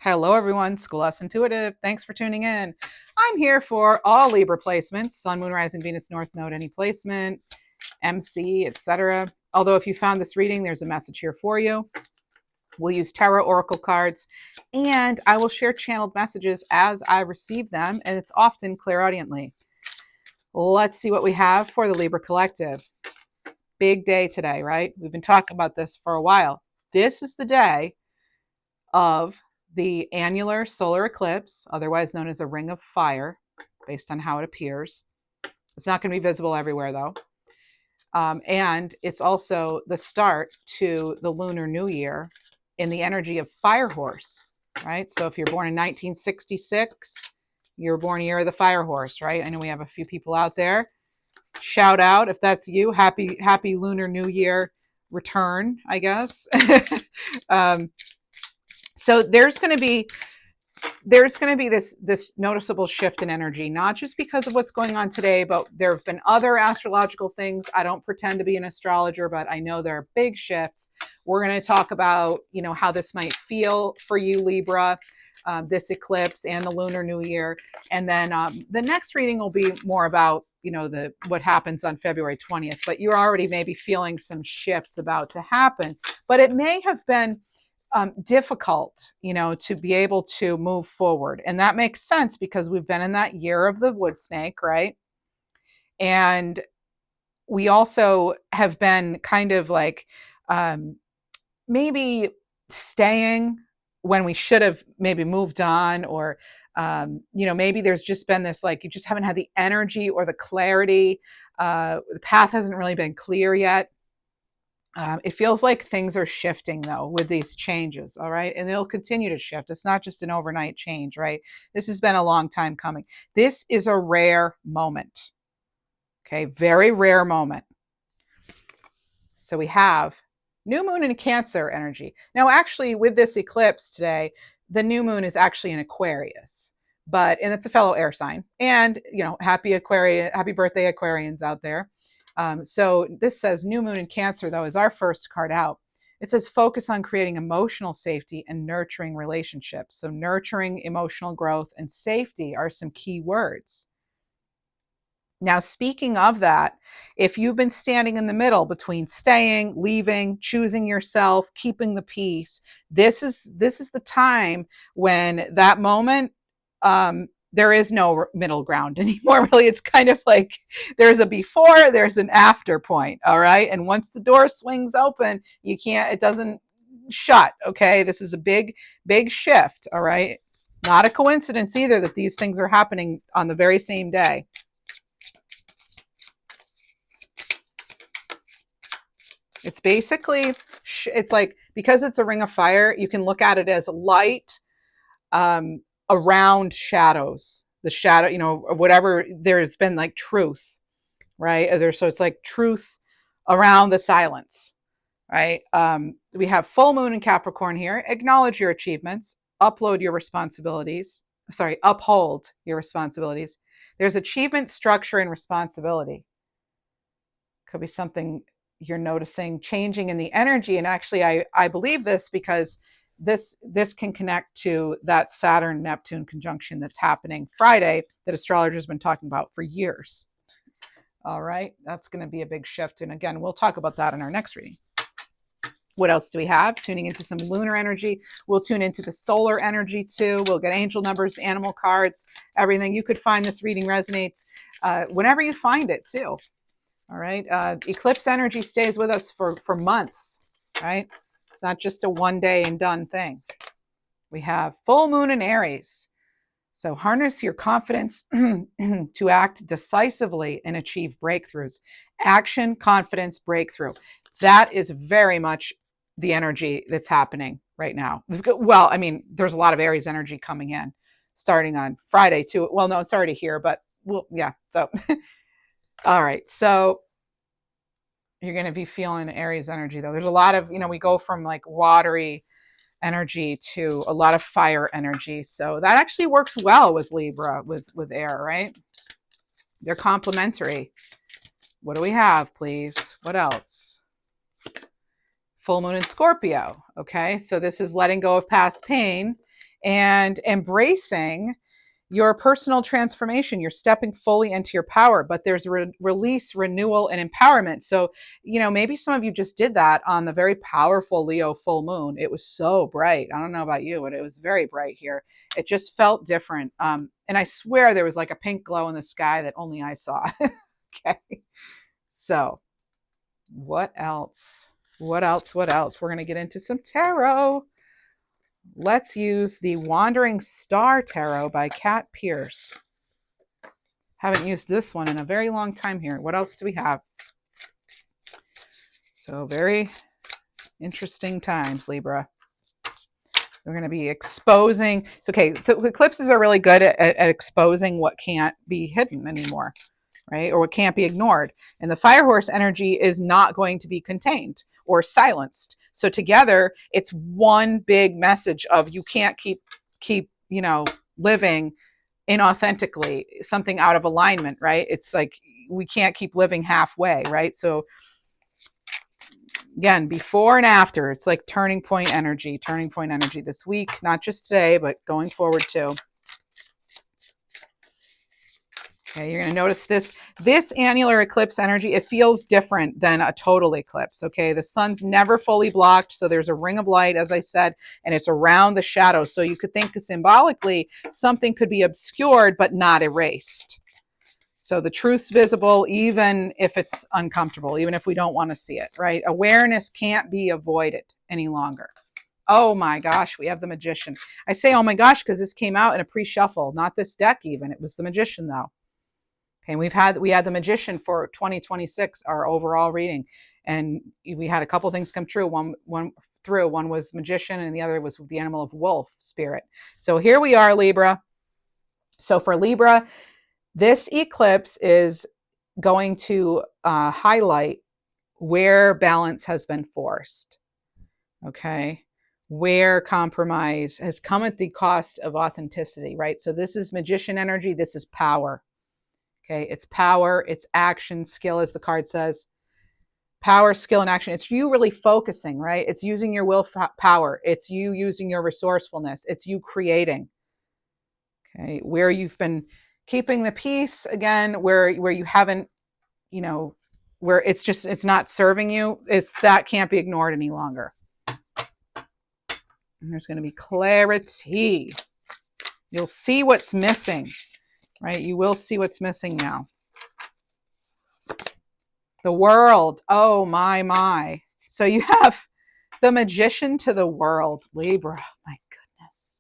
Hello, everyone. Schoolhouse Intuitive. Thanks for tuning in. I'm here for all Libra placements: Sun, Moon, Rising, Venus, North Node, any placement, MC, etc. Although, if you found this reading, there's a message here for you. We'll use tarot oracle cards, and I will share channeled messages as I receive them, and it's often clairaudiently. Let's see what we have for the Libra Collective. Big day today, right? We've been talking about this for a while. This is the day of the annular solar eclipse, otherwise known as a ring of fire, based on how it appears. It's not going to be visible everywhere, though. And it's also the start to the Lunar New Year in the energy of Fire Horse, right? So if you're born in 1966, you're born year of the Fire Horse, right? I know we have a few people out there. Shout out if that's you. Happy Lunar New Year return, I guess. So there's going to be this noticeable shift in energy, not just because of what's going on today, but there have been other astrological things. I don't pretend to be an astrologer, but I know there are big shifts. We're going to talk about, how this might feel for you, Libra, this eclipse and the Lunar New Year. And then the next reading will be more about, what happens on February 20th, but you're already maybe feeling some shifts about to happen, but it may have been difficult, to be able to move forward. And that makes sense because we've been in that year of the wood snake, right? And we also have been kind of like maybe staying when we should have maybe moved on, or maybe there's just been this, like, you just haven't had the energy or the clarity. The path hasn't really been clear yet. It feels like things are shifting, though, with these changes, all right? And it'll continue to shift. It's not just an overnight change, right? This has been a long time coming. This is a rare moment, okay? Very rare moment. So we have new moon in Cancer energy. Now, actually, with this eclipse today, the new moon is actually in Aquarius, and it's a fellow air sign. And, happy birthday, Aquarians out there. So this says new moon in Cancer, though, is our first card out. It says focus on creating emotional safety and nurturing relationships. So nurturing, emotional growth, and safety are some key words. Now, speaking of that, if you've been standing in the middle between staying, leaving, choosing yourself, keeping the peace, this is the time when that moment, there is no middle ground anymore, really. It's kind of like there's a before, there's an after point, all right? And once the door swings open, it doesn't shut, okay? This is a big, big shift, all right? Not a coincidence either that these things are happening on the very same day. It's basically, it's like, because it's a ring of fire, you can look at it as light, around shadows, the shadow, whatever. There's been like truth, right? So it's like truth around the silence, right? We have full moon in Capricorn here. Acknowledge your achievements, uphold your responsibilities. There's achievement, structure, and responsibility. Could be something you're noticing changing in the energy. And actually, I believe this because this can connect to that Saturn-Neptune conjunction that's happening Friday that astrologers have been talking about for years. All right, that's going to be a big shift. And again, we'll talk about that in our next reading. What else do we have? Tuning into some lunar energy. We'll tune into the solar energy too. We'll get angel numbers, animal cards, everything. You could find this reading resonates whenever you find it too. All right, eclipse energy stays with us for months, right? It's not just a one day and done thing. We have full moon in Aries. So harness your confidence to act decisively and achieve breakthroughs. Action, confidence, breakthrough. That is very much the energy that's happening right now. Well, I mean, there's a lot of Aries energy coming in starting on Friday too. Well, no, it's already here, but yeah. So, all right. So you're going to be feeling Aries energy, though. There's a lot of, we go from like watery energy to a lot of fire energy. So that actually works well with Libra, with air, right? They're complementary. What do we have, please? What else? Full moon in Scorpio. Okay. So this is letting go of past pain and embracing your personal transformation. You're stepping fully into your power, but there's release, renewal, and empowerment. So, maybe some of you just did that on the very powerful Leo full moon. It was so bright. I don't know about you, but it was very bright here. It just felt different. And I swear there was like a pink glow in the sky that only I saw. Okay. So, what else? What else? What else? We're going to get into some tarot. Let's use the Wandering Star Tarot by Kat Pierce. Haven't used this one in a very long time here. What else do we have? So very interesting times, Libra. So we're going to be exposing. Okay, so eclipses are really good at exposing what can't be hidden anymore, right? Or what can't be ignored. And the fire horse energy is not going to be contained or silenced. So together, it's one big message of you can't keep living inauthentically, something out of alignment, right? It's like we can't keep living halfway, right? So again, before and after, it's like turning point energy this week, not just today, but going forward too. Okay, you're going to notice this annular eclipse energy, it feels different than a total eclipse, okay? The sun's never fully blocked, so there's a ring of light, as I said, and it's around the shadow. So you could think symbolically something could be obscured but not erased. So the truth's visible even if it's uncomfortable, even if we don't want to see it, right? Awareness can't be avoided any longer. Oh my gosh, we have the Magician. I say oh my gosh because this came out in a pre-shuffle, not this deck even. It was the Magician though. Okay, we had the Magician for 2026, our overall reading, and we had a couple things come true. One was Magician, and the other was the animal of wolf spirit. So here we are, Libra. So for Libra, this eclipse is going to highlight where balance has been forced. Okay, where compromise has come at the cost of authenticity, right? So this is Magician energy. This is power. Okay, it's power, it's action, skill, as the card says. Power, skill, and action. It's you really focusing, right? It's using your willpower. It's you using your resourcefulness. It's you creating. Okay, where you've been keeping the peace, again, where you haven't, where it's not serving you, that can't be ignored any longer. And there's going to be clarity. You'll see what's missing. Right? You will see what's missing now. The World. Oh, my. So you have the Magician to the World, Libra. My goodness.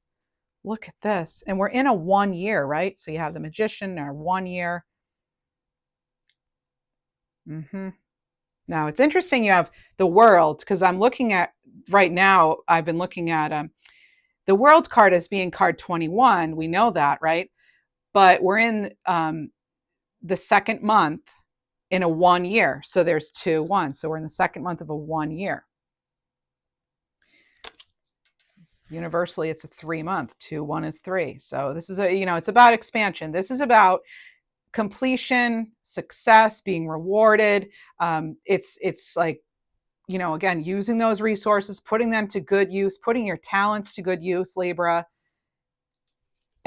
Look at this. And we're in a 1 year, right? So you have the Magician or 1 year. Now, it's interesting you have the World because I'm looking at, right now, I've been looking at the World card as being card 21. We know that, right? But we're in the second month in a 1 year. So there's 2, 1. So we're in the second month of a 1 year. Universally, it's a 3 month. 2, 1 is 3. So this is it's about expansion. This is about completion, success, being rewarded. It's like, again, using those resources, putting them to good use, putting your talents to good use, Libra.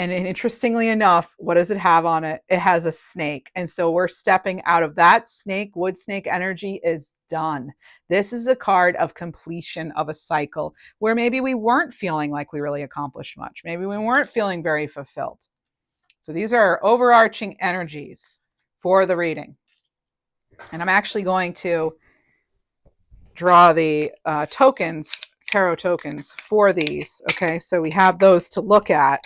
And interestingly enough, what does it have on it? It has a snake. And so we're stepping out of that snake. Wood snake energy is done. This is a card of completion of a cycle where maybe we weren't feeling like we really accomplished much. Maybe we weren't feeling very fulfilled. So these are overarching energies for the reading. And I'm actually going to draw the tarot tokens for these. Okay, so we have those to look at.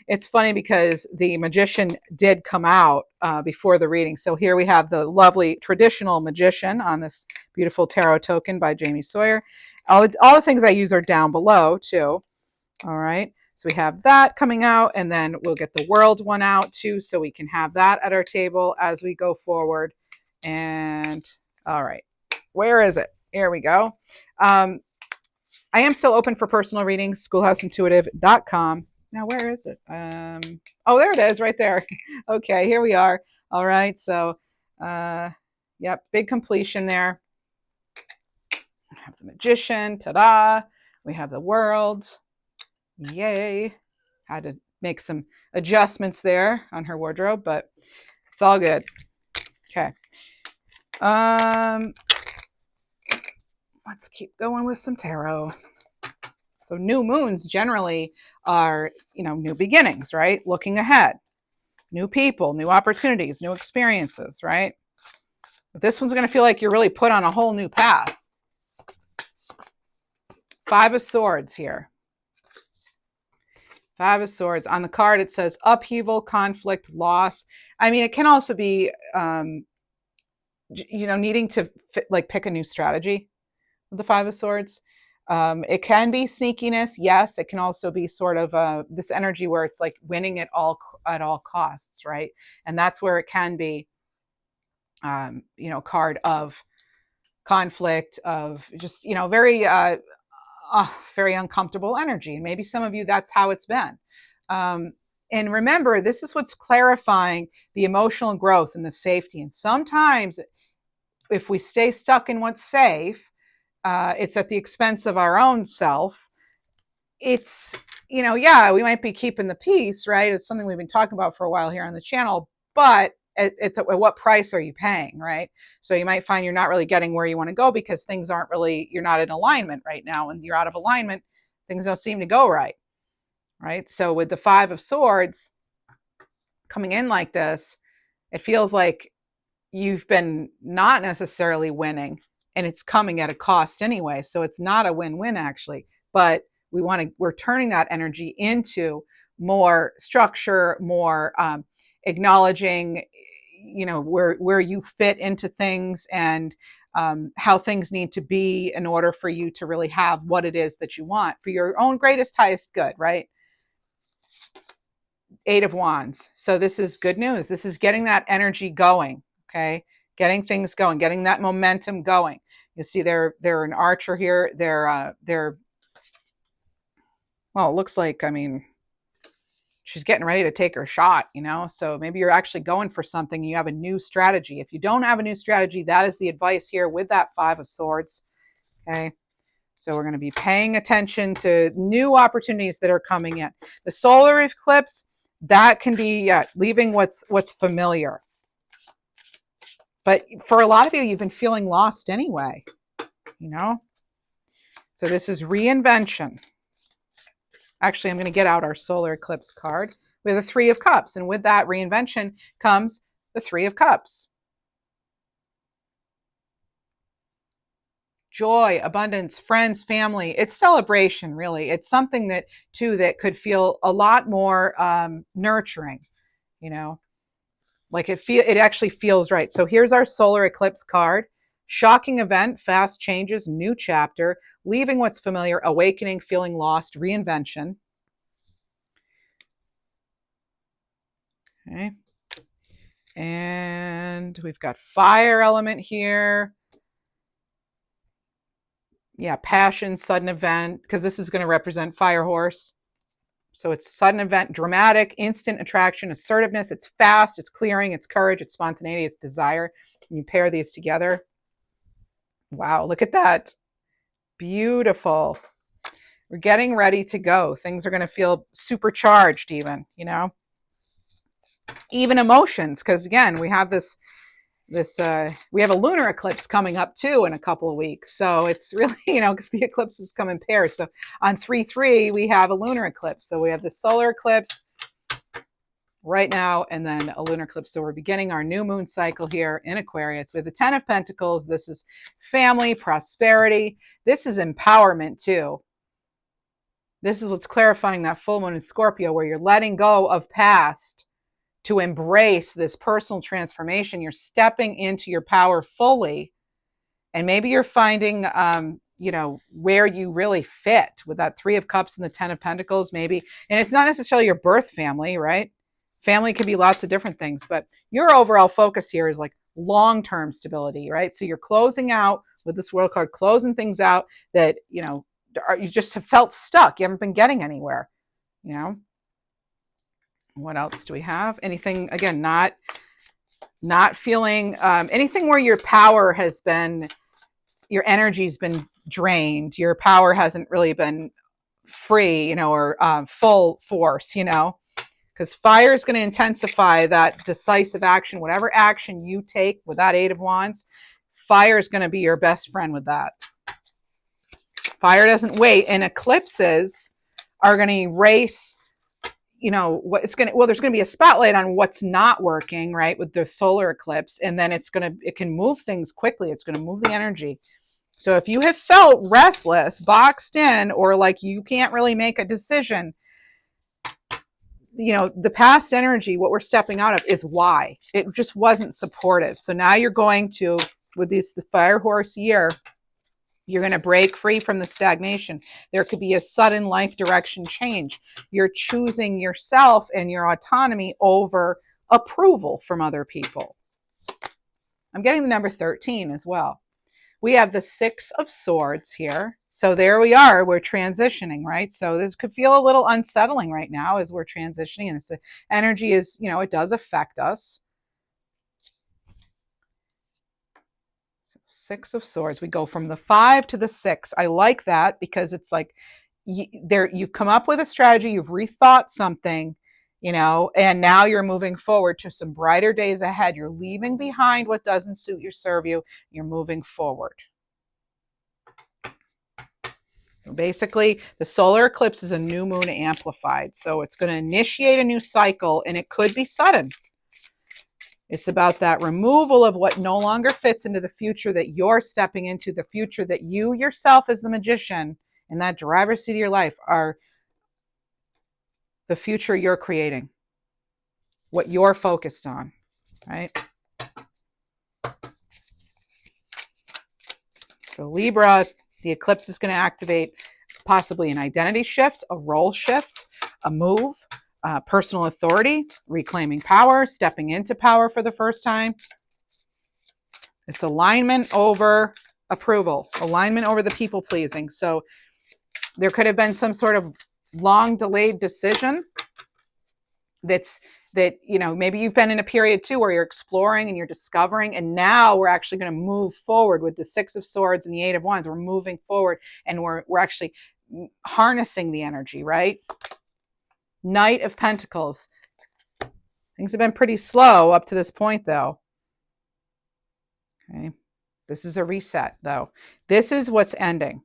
It's funny because the Magician did come out before the reading. So here we have the lovely traditional Magician on this beautiful tarot token by Jamie Sawyer. All the things I use are down below too. All right. So we have that coming out, and then we'll get the World one out too, so we can have that at our table as we go forward. And all right, where is it? Here we go. I am still open for personal readings, schoolhouseintuitive.com. Now, where is it? Oh, there it is right there. Okay, here we are. All right, so, yep, big completion there. We have the Magician, ta-da. We have the World. Yay. Had to make some adjustments there on her wardrobe, but it's all good. Okay. Let's keep going with some tarot. So new moons generally are, new beginnings, right? Looking ahead, new people, new opportunities, new experiences, right? But this one's going to feel like you're really put on a whole new path. Five of Swords here. Five of Swords. On the card, it says upheaval, conflict, loss. I mean, it can also be, needing to pick a new strategy with the Five of Swords. It can be sneakiness, yes. It can also be sort of this energy where it's like winning at all costs, right? And that's where it can be, card of conflict, of just very uncomfortable energy. And maybe some of you, that's how it's been. And remember, this is what's clarifying the emotional growth and the safety. And sometimes, if we stay stuck in what's safe, it's at the expense of our own self. It's, we might be keeping the peace, right? It's something we've been talking about for a while here on the channel, but at what price are you paying, right? So you might find you're not really getting where you want to go because things aren't really, you're not in alignment right now. And you're out of alignment, things don't seem to go right, right? So with the Five of Swords coming in like this, it feels like you've been not necessarily winning, and it's coming at a cost anyway. So it's not a win-win actually, but we're turning that energy into more structure, more acknowledging, where you fit into things, and how things need to be in order for you to really have what it is that you want for your own greatest, highest good, right? Eight of Wands. So this is good news. This is getting that energy going. Okay, getting things going, getting that momentum going. You see, they're an archer here. They're well, it looks like, she's getting ready to take her shot, So maybe you're actually going for something. You have a new strategy. If you don't have a new strategy, that is the advice here with that Five of Swords. Okay, so we're going to be paying attention to new opportunities that are coming in. The solar eclipse, that can be leaving what's familiar. But for a lot of you, you've been feeling lost anyway, So this is reinvention. Actually, I'm going to get out our solar eclipse card. We have the Three of Cups. And with that reinvention comes the Three of Cups. Joy, abundance, friends, family. It's celebration, really. It's something that could feel a lot more nurturing, Like it actually feels right. So here's our solar eclipse card. Shocking event, fast changes, new chapter, leaving what's familiar, awakening, feeling lost, reinvention. Okay. And we've got fire element here. Yeah, passion, sudden event, because this is going to represent fire horse. So it's sudden event, dramatic, instant attraction, assertiveness. It's fast, it's clearing, it's courage, it's spontaneity, it's desire. And you pair these together. Wow, look at that. Beautiful. We're getting ready to go. Things are going to feel supercharged even, Even emotions, because again, we have we have a lunar eclipse coming up too in a couple of weeks. So it's really, because the eclipses come in pairs. So on 3/3, we have a lunar eclipse. So we have the solar eclipse right now, and then a lunar eclipse. So we're beginning our new moon cycle here in Aquarius with the 10 of Pentacles. This is family, prosperity. This is empowerment too. This is what's clarifying that full moon in Scorpio, where you're letting go of past to embrace this personal transformation. You're stepping into your power fully. And maybe you're finding, where you really fit with that Three of Cups and the 10 of Pentacles, maybe. And it's not necessarily your birth family, right? Family can be lots of different things, but your overall focus here is like long-term stability, right? So you're closing out with this World card, closing things out that, you just have felt stuck. You haven't been getting anywhere, What else do we have? Anything, again, not feeling, anything where your power has been, your energy's been drained. Your power hasn't really been free, or full force, because fire is going to intensify that decisive action. Whatever action you take with that Eight of Wands, fire is going to be your best friend with that. Fire doesn't wait, and eclipses are going to erase, there's going to be a spotlight on what's not working, right, with the solar eclipse, and then it can move things quickly. It's going to move the energy. So if you have felt restless, boxed in, or like you can't really make a decision, the past energy, what we're stepping out of is why. It just wasn't supportive. So now you're going to, with the fire horse year, you're going to break free from the stagnation. There could be a sudden life direction change. You're choosing yourself and your autonomy over approval from other people. I'm getting the number 13 as well. We have the Six of Swords here. So there we are. We're transitioning, right? So this could feel a little unsettling right now as we're transitioning. And this energy is, it does affect us. Six of Swords. We go from the 5 to the 6. I like that because it's like you've come up with a strategy, you've rethought something, and now you're moving forward to some brighter days ahead. You're leaving behind what doesn't suit you, serve you. You're moving forward. Basically, the solar eclipse is a new moon amplified. So it's going to initiate a new cycle, and it could be sudden. It's about that removal of what no longer fits into the future that you're stepping into, the future that you yourself as the magician in that driver's seat of your life are the future you're creating, what you're focused on, right? So Libra, the eclipse is going to activate possibly an identity shift, a role shift, a move, personal authority, reclaiming power, stepping into power for the first time. It's alignment over approval, alignment over the people pleasing. So there could have been some sort of long delayed decision that maybe you've been in a period too where you're exploring and you're discovering, and now we're actually going to move forward with the Six of Swords and the Eight of Wands. We're moving forward and we're actually harnessing the energy, right? Knight of Pentacles. Things have been pretty slow up to this point, though. Okay. This is a reset, though. This is what's ending.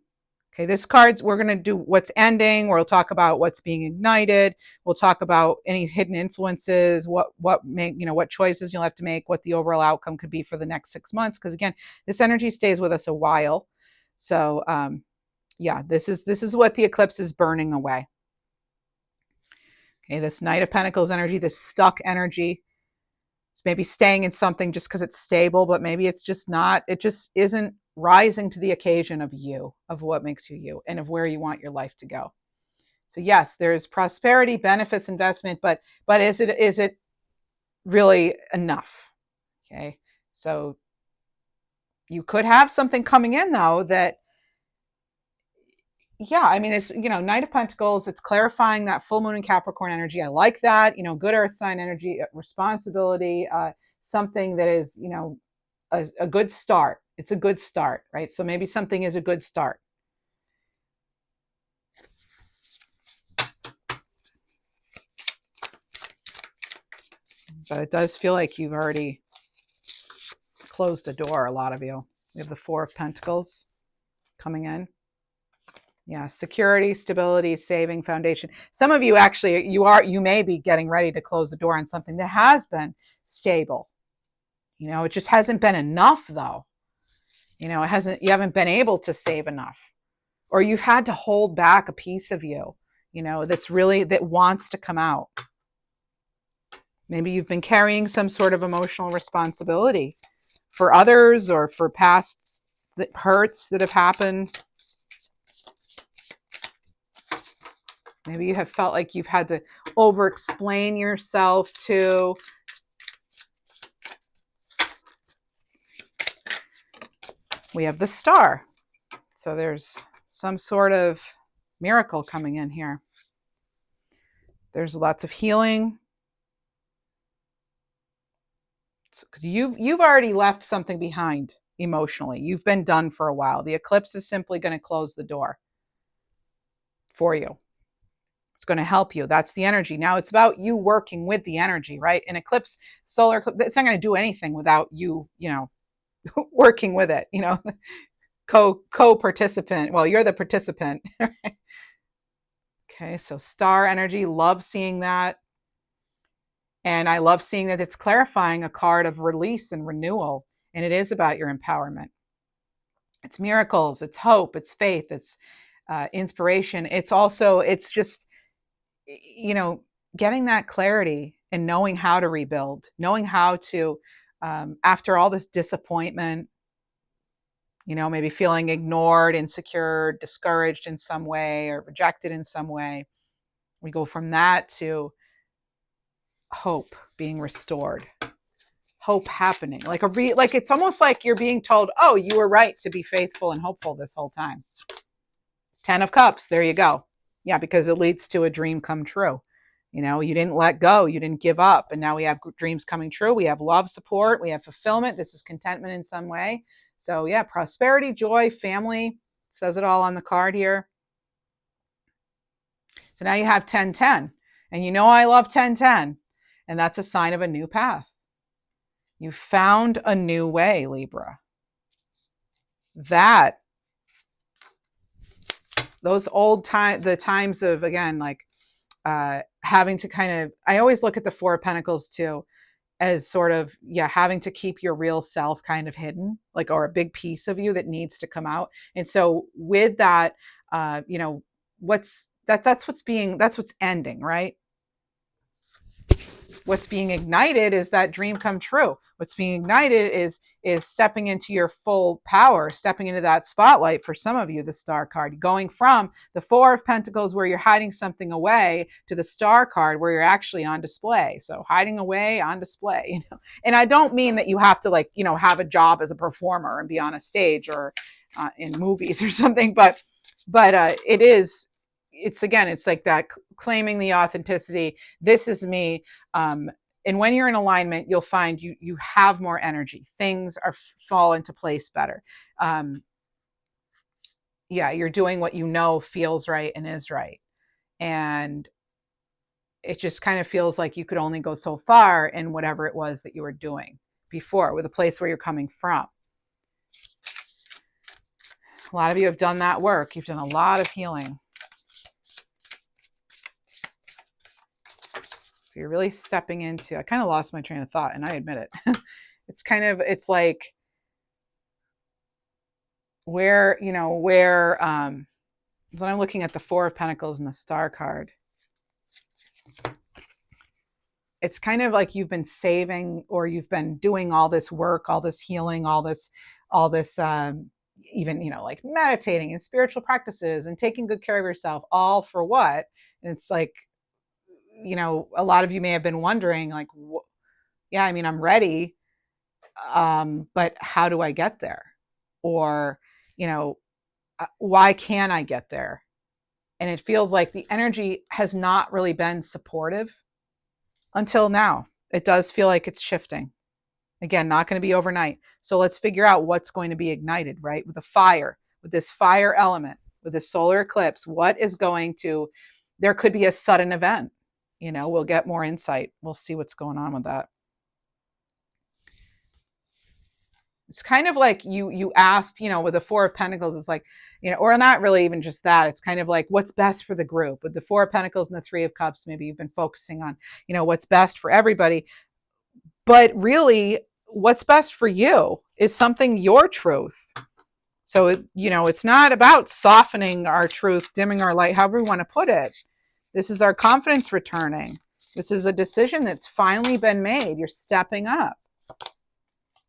Okay, this card's, we're going to do what's ending. We'll talk about what's being ignited. We'll talk about any hidden influences, what choices you'll have to make, what the overall outcome could be for the next 6 months. Because again, this energy stays with us a while. So this is what the eclipse is burning away. Okay, this Knight of Pentacles energy, this stuck energy. It's maybe staying in something just because it's stable, but maybe it's just not, it just isn't rising to the occasion of you, of what makes you you, and of where you want your life to go. So yes, there's prosperity, benefits, investment, but is it really enough? Okay, so you could have something coming in though that, it's, Knight of Pentacles, it's clarifying that full moon in Capricorn energy. I like that, good earth sign energy, responsibility, something that is, a good start. It's a good start, right? So maybe something is a good start. But it does feel like you've already closed a door, a lot of you. We have the Four of Pentacles coming in. Yeah, security, stability, saving, foundation. Some of you actually, you may be getting ready to close the door on something that has been stable. It just hasn't been enough though. You haven't been able to save enough, or you've had to hold back a piece of you, that wants to come out. Maybe you've been carrying some sort of emotional responsibility for others or for past hurts that have happened. Maybe you have felt like you've had to over-explain yourself to. We have the Star. So there's some sort of miracle coming in here. There's lots of healing. Because you've already left something behind emotionally. You've been done for a while. The eclipse is simply going to close the door for you. It's going to help you. That's the energy. Now it's about you working with the energy, right? An eclipse, solar eclipse, it's not going to do anything without you, working with it, co-participant. Well, you're the participant. Okay, so star energy, love seeing that. And I love seeing that it's clarifying a card of release and renewal. And it is about your empowerment. It's miracles, it's hope, it's faith, it's inspiration. It's just, getting that clarity and knowing how to rebuild, knowing how to, after all this disappointment, maybe feeling ignored, insecure, discouraged in some way, or rejected in some way. We go from that to hope being restored, hope happening, like it's almost like you're being told, oh, you were right to be faithful and hopeful this whole time. 10 of Cups, there you go. Yeah, because it leads to a dream come true. You didn't let go, you didn't give up, and now we have dreams coming true. We have love, support, we have fulfillment. This is contentment in some way. So yeah, prosperity, joy, family, says it all on the card here. So now you have 10-10, and I love 10-10, and that's a sign of a new path. You found a new way, Libra. That those the times of, again, like having to kind of, I always look at the Four of Pentacles too as sort of, having to keep your real self kind of hidden, like, or a big piece of you that needs to come out. And so with that, that's what's ending, right? What's being ignited is that dream come true. What's being ignited is stepping into your full power, stepping into that spotlight. For some of you, the Star card, going from the Four of Pentacles where you're hiding something away to the Star card where you're actually on display. So hiding away, on display, And I don't mean that you have to have a job as a performer and be on a stage or in movies or something, but it's like that, claiming the authenticity. This is me. And when you're in alignment, you'll find you have more energy. Things fall into place better. You're doing what feels right and is right. And it just kind of feels like you could only go so far in whatever it was that you were doing before, with a place where you're coming from. A lot of you have done that work. You've done a lot of healing. So you're really stepping into, I kind of lost my train of thought, and I admit it. It's like where when I'm looking at the Four of Pentacles and the Star card, it's kind of like you've been saving, or you've been doing all this work, all this healing, all this even, like meditating and spiritual practices and taking good care of yourself, all for what? And it's like, a lot of you may have been wondering, like, I'm ready, but how do I get there? Or, why can't I get there? And it feels like the energy has not really been supportive until now. It does feel like it's shifting. Again, not going to be overnight. So let's figure out what's going to be ignited, right? With this fire element, with this solar eclipse, there could be a sudden event. We'll get more insight. We'll see what's going on with that. It's kind of like you asked, with the Four of Pentacles, it's like, or not really even just that. It's kind of like, what's best for the group? With the Four of Pentacles and the Three of Cups, maybe you've been focusing on, what's best for everybody. But really, what's best for you is something, your truth. So, it's not about softening our truth, dimming our light, however we want to put it. This is our confidence returning. This is a decision that's finally been made. You're stepping up.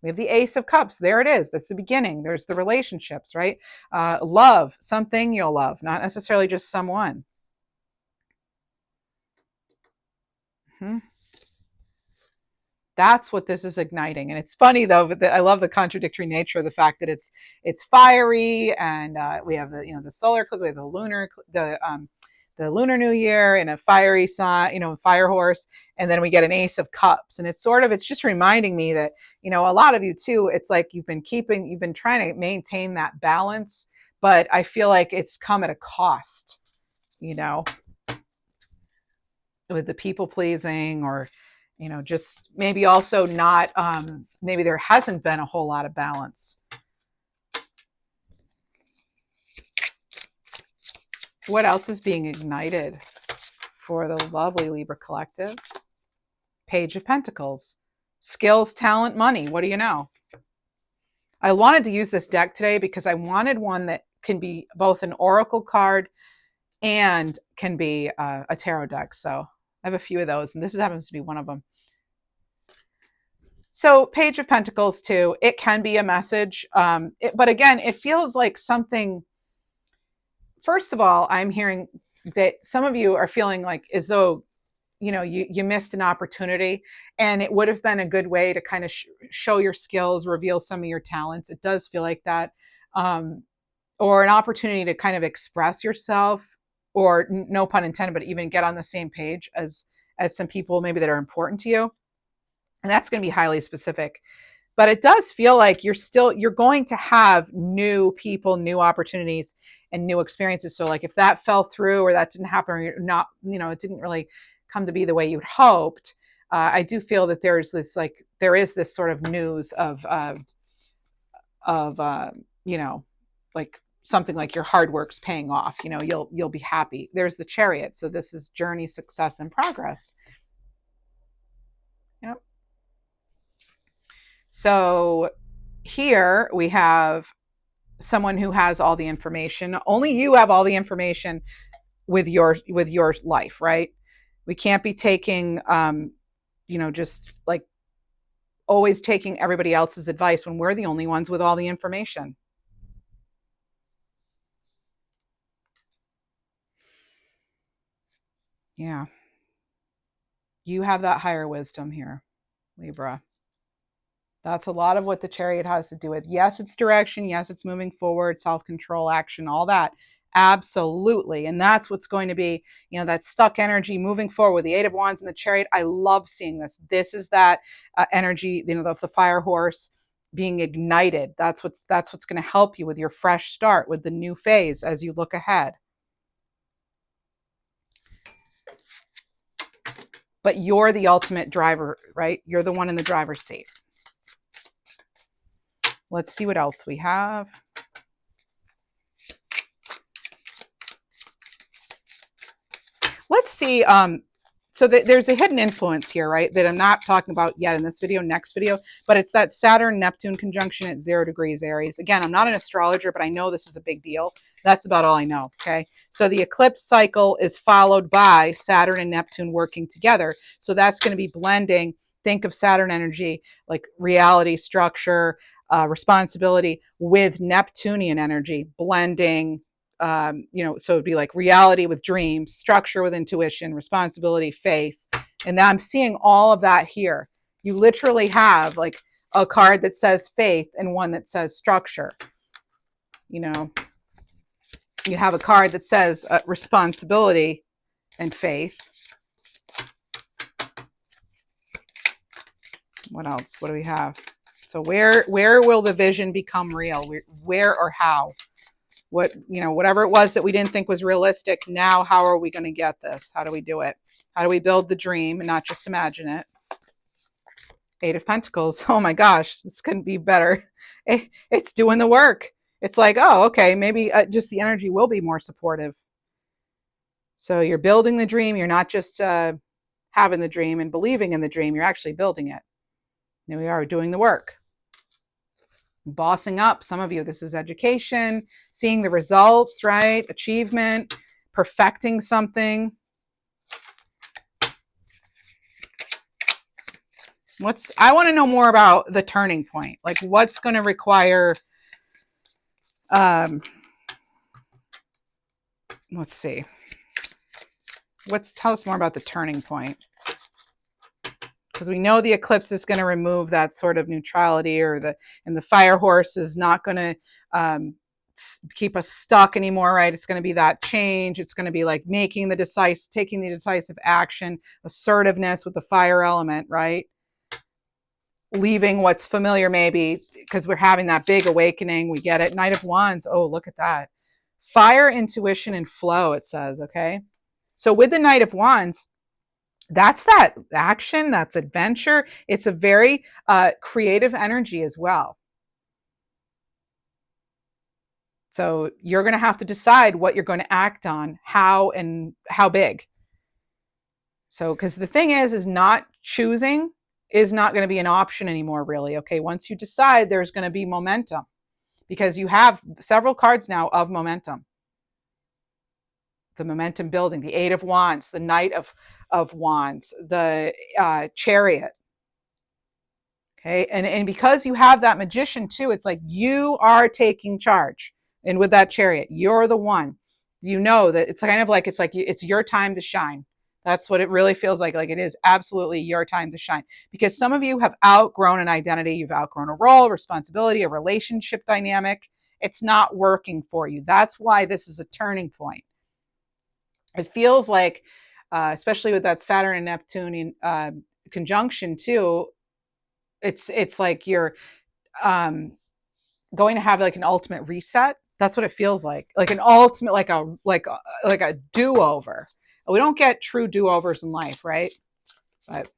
We have the Ace of Cups. There it is. That's the beginning. There's the relationships, right? Love, something you'll love, not necessarily just someone. That's what this is igniting. And it's funny though, but I love the contradictory nature of the fact that it's fiery, and we have the solar eclipse, we have the Lunar New Year and a fiery sign, fire horse, and then we get an Ace of Cups. And it's just reminding me that, a lot of you too, it's like you've been trying to maintain that balance, but I feel like it's come at a cost. you know, with the people pleasing, or, just maybe also not, maybe there hasn't been a whole lot of balance. What else is being ignited for the lovely Libra collective? Page of Pentacles. Skills, talent, money. What do you know? I wanted to use this deck today because I wanted one that can be both an oracle card and can be a tarot deck. So I have a few of those, and this happens to be one of them. So Page of Pentacles too, it can be a message. But again, it feels like something. First of all, I'm hearing that some of you are feeling like as though, you missed an opportunity, and it would have been a good way to kind of show your skills, reveal some of your talents. It does feel like that. Or an opportunity to kind of express yourself, or no pun intended, but even get on the same page as some people maybe that are important to you. And that's going to be highly specific. But it does feel like you're going to have new people, new opportunities, and new experiences. So like if that fell through, or that didn't happen, or you're not, it didn't really come to be the way you'd hoped, I do feel that there is this sort of news of like something like your hard work's paying off. You'll be happy. There's the Chariot. So this is journey, success, and progress. Yep. So here we have someone who has all the information. Only you have all the information with your life, right? We can't be taking, just like always taking everybody else's advice when we're the only ones with all the information. Yeah. You have that higher wisdom here, Libra. That's a lot of what the Chariot has to do with. Yes, it's direction. Yes, it's moving forward, self-control, action, all that. Absolutely. And that's what's going to be, that stuck energy moving forward with the Eight of Wands and the Chariot. I love seeing this. This is that energy, the fire horse being ignited. That's what's going to help you with your fresh start, with the new phase as you look ahead. But you're the ultimate driver, right? You're the one in the driver's seat. Let's see what else we have. Let's see. So there's a hidden influence here, right? That I'm not talking about yet in this video, next video, but it's that Saturn-Neptune conjunction at 0 degrees Aries. Again, I'm not an astrologer, but I know this is a big deal. That's about all I know, okay? So the eclipse cycle is followed by Saturn and Neptune working together. So that's going to be blending. Think of Saturn energy, like reality, structure, responsibility, with Neptunian energy, blending. So it'd be like reality with dreams, structure with intuition, responsibility, faith. And now I'm seeing all of that here. You literally have like a card that says faith and one that says structure. You have a card that says responsibility and faith. What else? What do we have? So where will the vision become real? Where or how? Whatever it was that we didn't think was realistic, now how are we going to get this? How do we do it? How do we build the dream and not just imagine it? Eight of Pentacles. Oh my gosh, this couldn't be better. It's doing the work. It's like, oh, okay, maybe just the energy will be more supportive. So you're building the dream. You're not just having the dream and believing in the dream. You're actually building it. Here we are doing the work. Bossing up. Some of you, this is education, seeing the results, right? Achievement, perfecting something. I want to know more about the turning point. Like what's going to require, let's see. Tell us more about the turning point. Because we know the eclipse is going to remove that sort of neutrality, and the fire horse is not going to keep us stuck anymore, right? It's going to be that change. It's going to be like taking the decisive action, assertiveness with the fire element, right? Leaving what's familiar, maybe, because we're having that big awakening. We get it. Knight of Wands. Oh, look at that. Fire, intuition, and flow, it says, okay? So with the Knight of Wands, that's that action, that's adventure. It's a very creative energy as well. So you're going to have to decide what you're going to act on, how and how big. So, because the thing is not choosing is not going to be an option anymore, really. Okay, once you decide, there's going to be momentum because you have several cards now of momentum. The momentum building, the Eight of Wands, the Knight of Wands, the Chariot. Okay, and because you have that Magician too, it's like you are taking charge. And with that Chariot, you're the one. You know that it's kind of like it's your time to shine. That's what it really feels like. Like it is absolutely your time to shine. Because some of you have outgrown an identity, you've outgrown a role, responsibility, a relationship dynamic. It's not working for you. That's why this is a turning point. It feels like, especially with that Saturn and Neptune conjunction too, it's like you're going to have like an ultimate reset. That's what it feels like an ultimate, like a do-over. We don't get true do-overs in life, right? But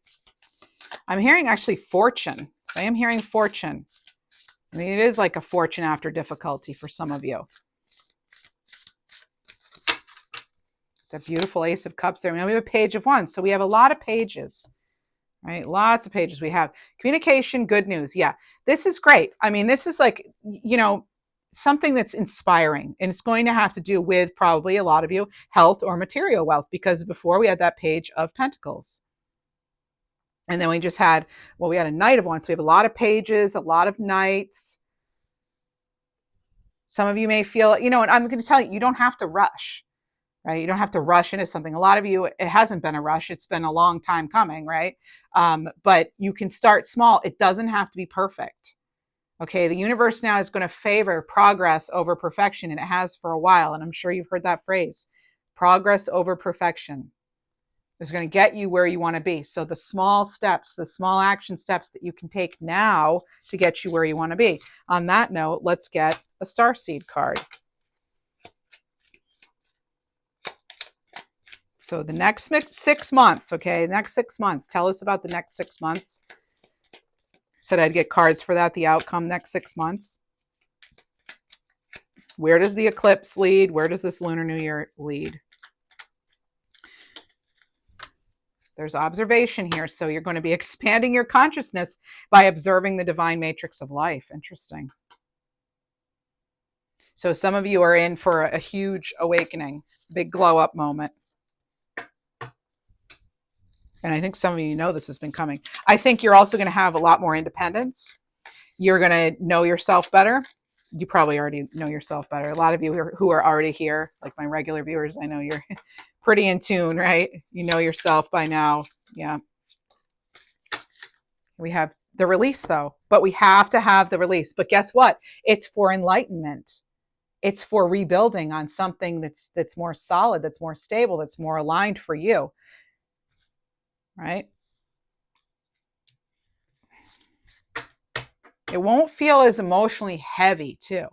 I'm hearing actually fortune. I am hearing fortune. I mean, it is like a fortune after difficulty for some of you. The beautiful Ace of Cups there. Now we have a Page of Wands. So we have a lot of pages, right? Lots of pages. We have communication, good news. Yeah, this is great. I mean, this is like, something that's inspiring, and it's going to have to do with probably a lot of you health or material wealth, because before we had that Page of Pentacles. And then we just had, we had a Knight of Wands. So we have a lot of pages, a lot of knights. Some of you may feel, and I'm going to tell you, you don't have to rush, right? You don't have to rush into something. A lot of you, it hasn't been a rush. It's been a long time coming, right? But you can start small. It doesn't have to be perfect. Okay, the universe now is going to favor progress over perfection, and it has for a while. And I'm sure you've heard that phrase, progress over perfection. It's going to get you where you want to be. So the small steps, the small action steps that you can take now to get you where you want to be. On that note, let's get a starseed card. So the next 6 months, okay, next 6 months. Tell us about the next 6 months. Said I'd get cards for that, the outcome next 6 months. Where does the eclipse lead? Where does this Lunar New Year lead? There's observation here. So you're going to be expanding your consciousness by observing the divine matrix of life. Interesting. So some of you are in for a huge awakening, big glow up moment. And I think some of you know this has been coming. I think you're also going to have a lot more independence. You're going to know yourself better. You probably already know yourself better. A lot of you who are already here, like my regular viewers, I know you're pretty in tune, right? You know yourself by now. Yeah. We have the release though, but we have to have the release. But guess what? It's for enlightenment. It's for rebuilding on something that's more solid, that's more stable, that's more aligned for you. Right? It won't feel as emotionally heavy too.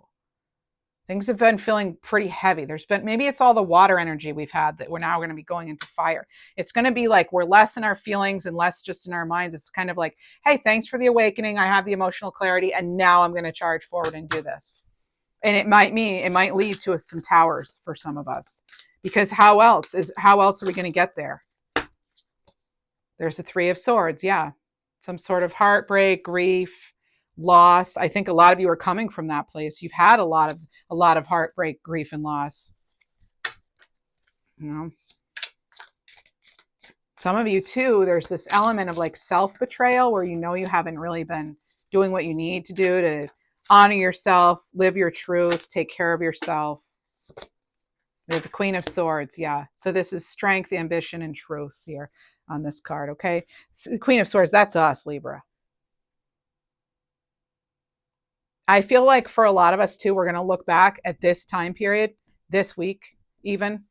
Things have been feeling pretty heavy. Maybe it's all the water energy we've had that we're now going to be going into fire. It's going to be like we're less in our feelings and less just in our minds. It's kind of like, hey, thanks for the awakening. I have the emotional clarity, and now I'm going to charge forward and do this. And it might lead to some towers for some of us, because how else are we going to get there? There's a Three of Swords. Yeah. Some sort of heartbreak, grief, loss. I think a lot of you are coming from that place. You've had a lot of heartbreak, grief, and loss. Some of you too, there's this element of like self-betrayal where you haven't really been doing what you need to do to honor yourself, live your truth, take care of yourself. We have the Queen of Swords. Yeah. So this is strength, ambition, and truth here on this card. Okay. So the Queen of Swords, that's us, Libra. I feel like for a lot of us too, we're going to look back at this time period, this week even,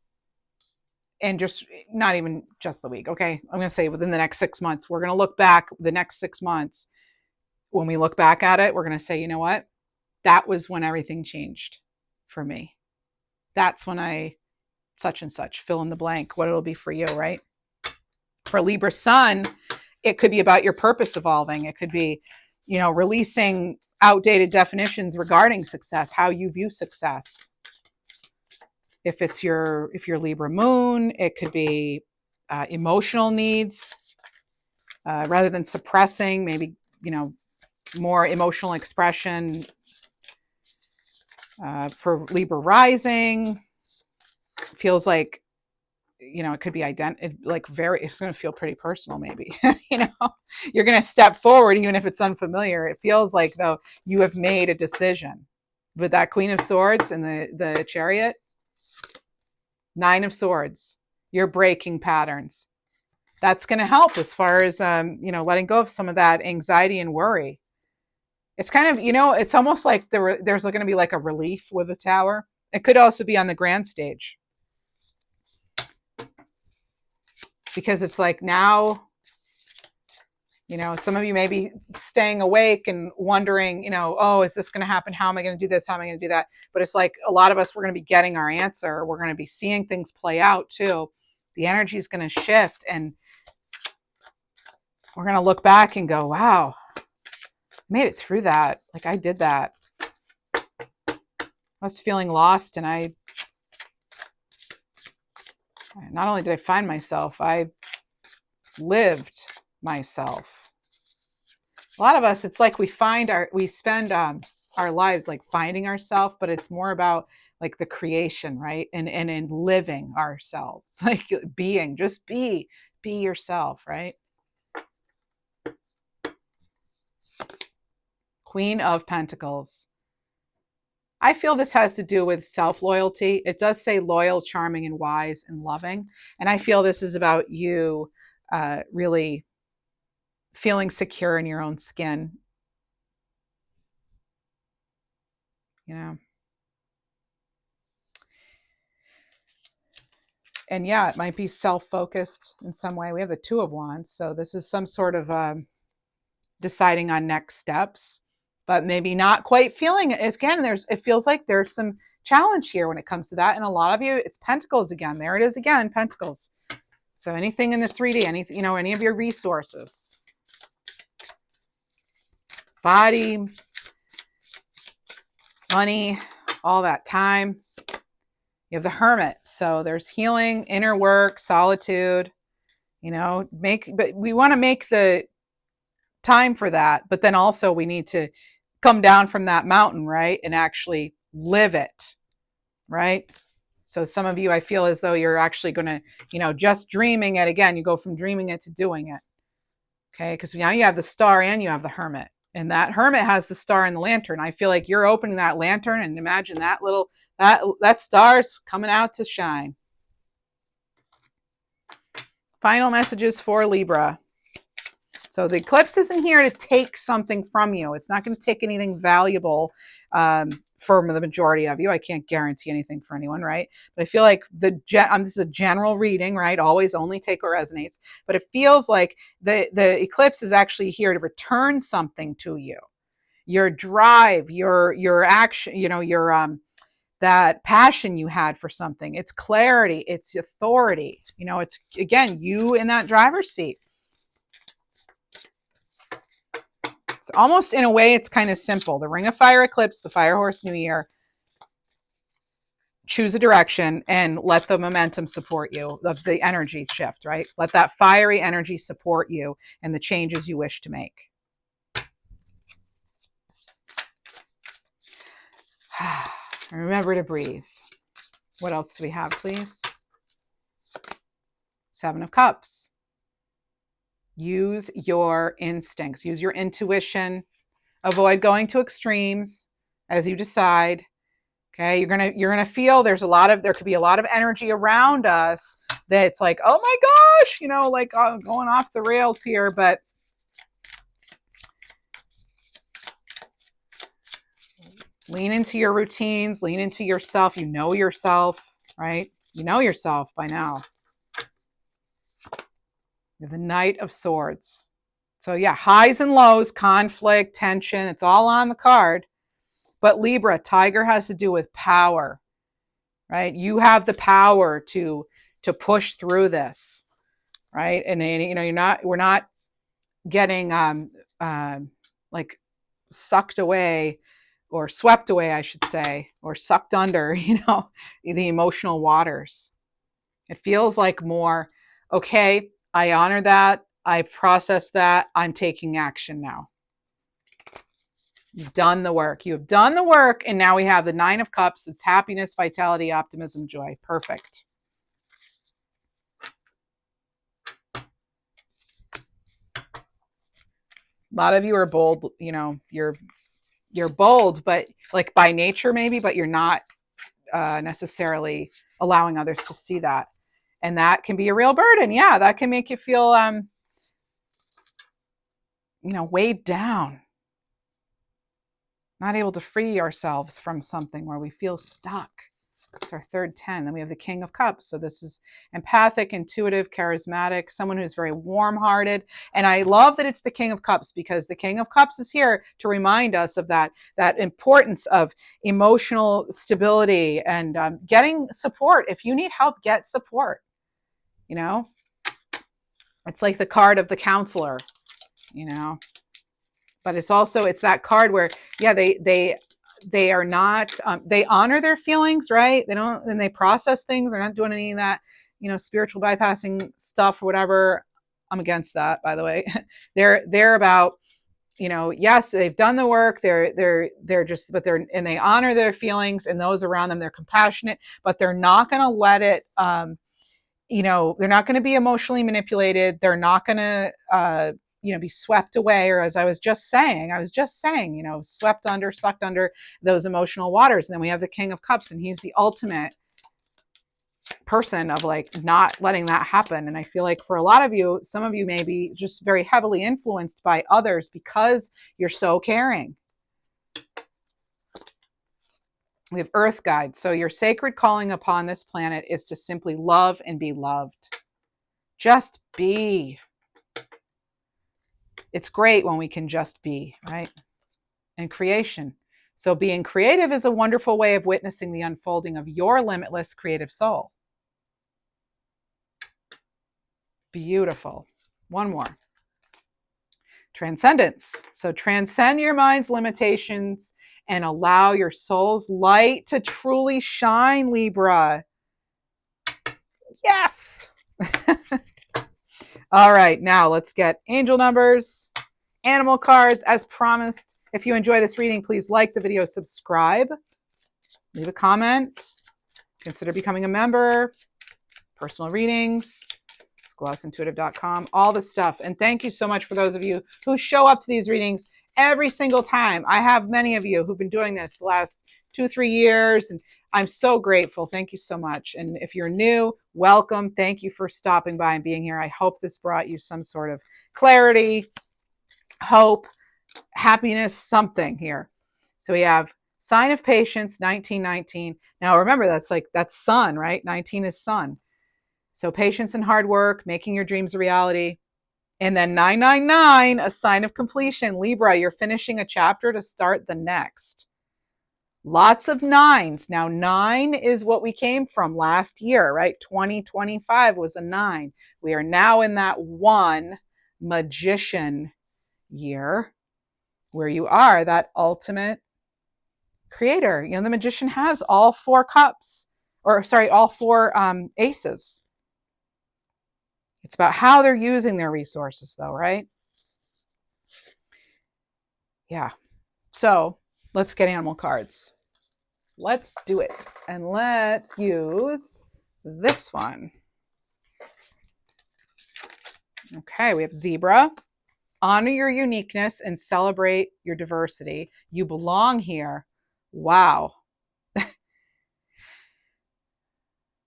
and just not even just the week. Okay. I'm going to say within the next 6 months, we're going to look back the next 6 months. When we look back at it, we're going to say, you know what? That was when everything changed for me. that's when I such and such, fill in the blank, what it'll be for you, right? For Libra Sun, it could be about your purpose evolving. It could be, releasing outdated definitions regarding success, how you view success. If you're Libra Moon, it could be emotional needs, rather than suppressing, maybe, more emotional expression. For Libra Rising, feels like, it could be it's going to feel pretty personal, maybe. You're going to step forward, even if it's unfamiliar. It feels like, though, you have made a decision. With that Queen of Swords and the Chariot, Nine of Swords, you're breaking patterns. That's going to help as far as, letting go of some of that anxiety and worry. It's kind of, it's almost like there's going to be like a relief with the Tower. It could also be on the grand stage. Because it's like now, some of you may be staying awake and wondering, oh, is this going to happen? How am I going to do this? How am I going to do that? But it's like a lot of us, we're going to be getting our answer. We're going to be seeing things play out too. The energy is going to shift, and we're going to look back and go, wow, I made it through that. Like, I did that. I was feeling lost, and not only did I find myself, I lived myself. A lot of us, it's like we spend our lives like finding ourselves, but it's more about like the creation, right? And in living ourselves, like being, just be yourself, right? Queen of Pentacles. I feel this has to do with self-loyalty. It does say loyal, charming, and wise and loving. And I feel this is about you really feeling secure in your own skin. And yeah, it might be self-focused in some way. We have the Two of Wands. So this is some sort of deciding on next steps, but maybe not quite feeling it. Again, it feels like there's some challenge here when it comes to that. And a lot of you, it's Pentacles again. There it is again, Pentacles. So anything in the 3D, anything, any of your resources, body, money, all that time. You have the Hermit. So there's healing, inner work, solitude, but we want to make the time for that. But then also we need to come down from that mountain, right? And actually live it, right? So some of you, I feel as though you're actually going to, just dreaming it again. You go from dreaming it to doing it. Okay. Because now you have the Star and you have the Hermit. And that Hermit has the star and the lantern. I feel like you're opening that lantern, and imagine that star's coming out to shine. Final messages for Libra. So the eclipse isn't here to take something from you. It's not going to take anything valuable for the majority of you. I can't guarantee anything for anyone, right? But I feel like this is a general reading, right? Always only take what resonates. But it feels like the eclipse is actually here to return something to you. Your drive, your action, your that passion you had for something. It's clarity, it's authority. It's again you in that driver's seat. It's almost, in a way, it's kind of simple. The Ring of Fire eclipse, the Fire Horse New Year. Choose a direction and let the momentum support you, the energy shift, right? Let that fiery energy support you and the changes you wish to make. Remember to breathe. What else do we have, please? Seven of Cups. Use your instincts. Use your intuition. Avoid going to extremes as you decide. Okay, you're gonna feel there could be a lot of energy around us that's like, oh my gosh, going off the rails here, but lean into your routines, lean into yourself. You know yourself, right? You know yourself by now. You're the Knight of Swords. So yeah, highs and lows, conflict, tension, it's all on the card. But Libra, Tiger has to do with power. right? You have the power to push through this, right? And you know, we're not getting like sucked away or swept away, I should say, or sucked under, you know, the emotional waters. It feels like more, okay, I honor that, I processed that, I'm taking action now. You've done the work. You have done the work, and now we have the Nine of Cups. It's happiness, vitality, optimism, joy. Perfect. A lot of you are bold, you know, you're bold, but like by nature maybe, but you're not necessarily allowing others to see that. And that can be a real burden. Yeah, that can make you feel you know, weighed down. Not able to free ourselves from something where we feel stuck. It's our third 10. Then we have the King of Cups. So this is empathic, intuitive, charismatic, someone who's very warm-hearted. And I love that it's the King of Cups, because the King of Cups is here to remind us of that importance of emotional stability and getting support. If you need help, get support. You know, it's like the card of the counselor, you know. But it's also, it's that card where, yeah, they are not, they honor their feelings, right? They don't, and they process things. They're not doing any of that, you know, spiritual bypassing stuff or whatever. I'm against that, by the way. They're about, you know, yes, they've done the work. They're just, but and they honor their feelings and those around them. They're compassionate, but they're not going to let it, you know, they're not going to be emotionally manipulated. They're not going to, you know, be swept away, or as I was just saying, you know, swept under, sucked under those emotional waters. And then we have the King of Cups, and he's the ultimate person of like not letting that happen. And I feel like for a lot of you, some of you may be just very heavily influenced by others because you're so caring. We have Earth Guides. So your sacred calling upon this planet is to simply love and be loved. Just be. It's great when we can just be, right? And creation. So being creative is a wonderful way of witnessing the unfolding of your limitless creative soul. Beautiful. One more. Transcendence. So transcend your mind's limitations and allow your soul's light to truly shine, Libra. Yes. All right, now let's get angel numbers, animal cards, as promised. If you enjoy this reading, please like the video, subscribe, leave a comment, consider becoming a member, personal readings, schoolhouseintuitive.com, all the stuff. And thank you so much for those of you who show up to these readings every single time. I have many of you who've been doing this the last 2-3 years, and I'm so grateful. Thank you so much. And if you're new, welcome. Thank you for stopping by and being here. I hope this brought you some sort of clarity, hope, happiness, something here. So we have sign of patience, 1919. Now remember, that's sun, right? 19 is sun. So patience and hard work, making your dreams a reality. And then 999, a sign of completion. Libra, you're finishing a chapter to start the next. Lots of nines. Now 9 is what we came from last year, right? 2025 was a 9. We are now in that 1 magician year where you are that ultimate creator. You know, the magician has all 4 cups, or sorry, all 4 aces. It's about how they're using their resources though, right? Yeah. So let's get animal cards. Let's do it. And let's use this one. Okay, we have zebra. Honor your uniqueness and celebrate your diversity. You belong here. Wow.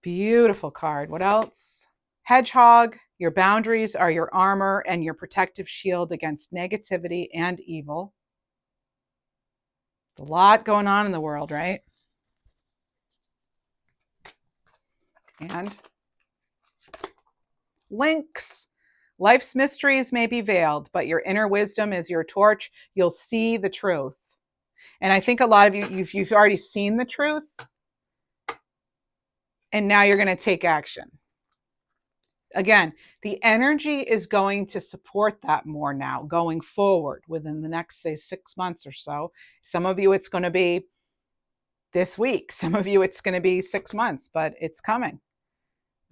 Beautiful card. What else? Hedgehog. Your boundaries are your armor and your protective shield against negativity and evil. A lot going on in the world, right? And lynx. Life's mysteries may be veiled, but your inner wisdom is your torch. You'll see the truth. And I think a lot of you, you've already seen the truth. And now you're going to take action. Again, the energy is going to support that more now going forward within the next, say, 6 months or so. Some of you, it's going to be this week. Some of you, it's going to be 6 months, but it's coming.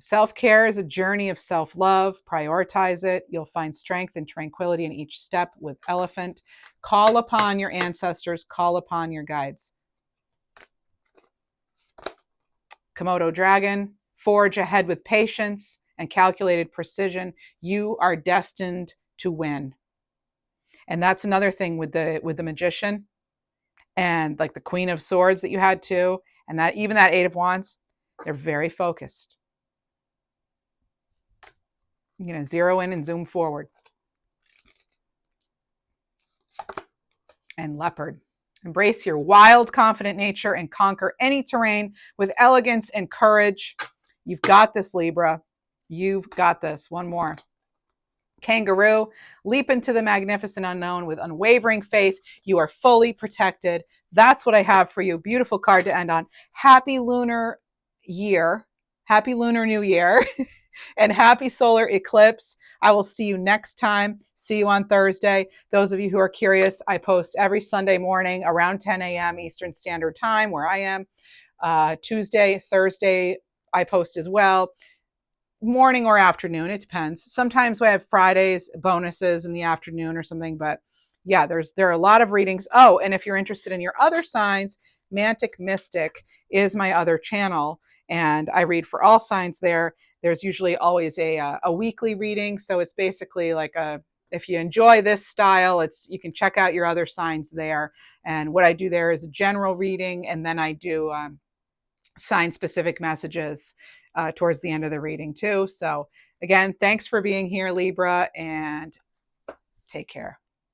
Self-care is a journey of self-love. Prioritize it. You'll find strength and tranquility in each step with Elephant. Call upon your ancestors. Call upon your guides. Komodo Dragon. Forge ahead with patience and calculated precision. You are destined to win. And that's another thing with the Magician and like the Queen of Swords that you had too, and that even that Eight of Wands, they're very focused. You're going to zero in and zoom forward. And Leopard. Embrace your wild, confident nature and conquer any terrain with elegance and courage. You've got this, Libra. You've got this. One more. Kangaroo. Leap into the magnificent unknown with unwavering faith. You are fully protected. That's what I have for you. Beautiful card to end on. Happy Lunar Year. Happy Lunar New Year. And happy solar eclipse. I will see you next time. See you on Thursday. Those of you who are curious, I post every Sunday morning around 10 a.m. Eastern Standard Time where I am. Tuesday, Thursday, I post as well. Morning or afternoon, it depends. Sometimes I have Fridays bonuses in the afternoon or something, but yeah, there are a lot of readings. Oh, and if you're interested in your other signs, Mantic Mystic is my other channel, and I read for all signs there. There's usually always a weekly reading, so it's basically like if you enjoy this style, you can check out your other signs there. And what I do there is a general reading, and then I do sign-specific messages towards the end of the reading too. So again, thanks for being here, Libra, and take care.